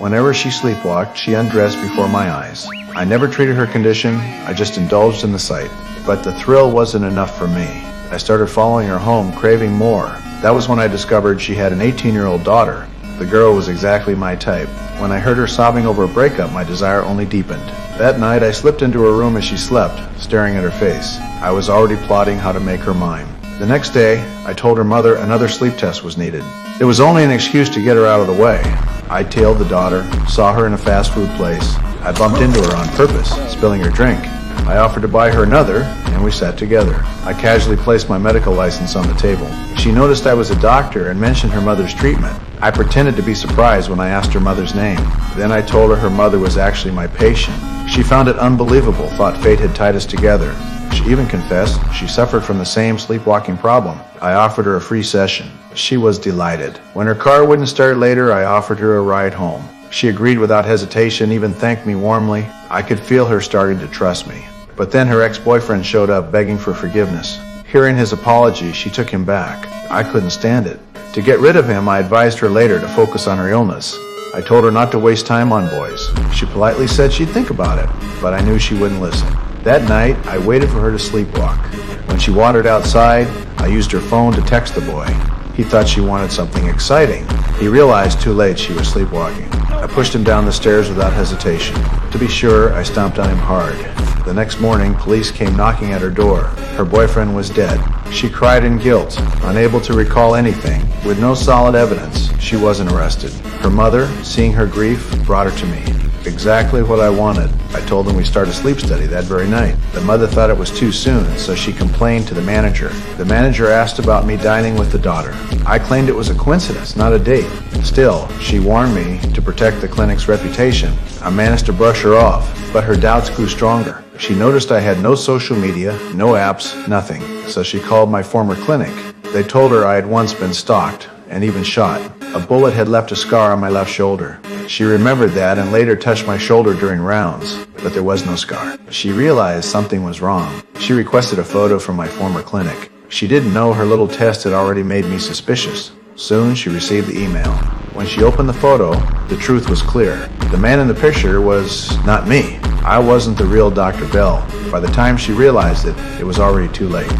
Whenever she sleepwalked, she undressed before my eyes. I never treated her condition, I just indulged in the sight. But the thrill wasn't enough for me. I started following her home, craving more. That was when I discovered she had an 18-year-old daughter. The girl was exactly my type. When I heard her sobbing over a breakup, my desire only deepened. That night, I slipped into her room as she slept, staring at her face. I was already plotting how to make her mine. The next day, I told her mother another sleep test was needed. It was only an excuse to get her out of the way. I tailed the daughter, saw her in a fast food place. I bumped into her on purpose, spilling her drink. I offered to buy her another, and we sat together. I casually placed my medical license on the table. She noticed I was a doctor and mentioned her mother's treatment. I pretended to be surprised when I asked her mother's name. Then I told her her mother was actually my patient. She found it unbelievable, thought fate had tied us together. She even confessed she suffered from the same sleepwalking problem. I offered her a free session. She was delighted. When her car wouldn't start later, I offered her a ride home. She agreed without hesitation, even thanked me warmly. I could feel her starting to trust me. But then her ex-boyfriend showed up begging for forgiveness. Hearing his apology, she took him back. I couldn't stand it. To get rid of him, I advised her later to focus on her illness. I told her not to waste time on boys. She politely said she'd think about it, but I knew she wouldn't listen. That night, I waited for her to sleepwalk. When she wandered outside, I used her phone to text the boy. He thought she wanted something exciting. He realized too late she was sleepwalking. I pushed him down the stairs without hesitation. To be sure, I stomped on him hard. The next morning, police came knocking at her door. Her boyfriend was dead. She cried in guilt, unable to recall anything. With no solid evidence, she wasn't arrested. Her mother, seeing her grief, brought her to me. Exactly what I wanted. I told them we start a sleep study that very night. The mother thought it was too soon, so she complained to the manager. The manager asked about me dining with the daughter. I claimed it was a coincidence, not a date. Still, she warned me to protect the clinic's reputation. I managed to brush her off, but her doubts grew stronger. She noticed I had no social media, no apps, nothing, so she called my former clinic. They told her I had once been stalked and even shot. A bullet had left a scar on my left shoulder. She remembered that and later touched my shoulder during rounds, but there was no scar. She realized something was wrong. She requested a photo from my former clinic. She didn't know her little test had already made me suspicious. Soon she received the email. When she opened the photo, the truth was clear. The man in the picture was not me. I wasn't the real Dr. Bell. By the time she realized it, it was already too late.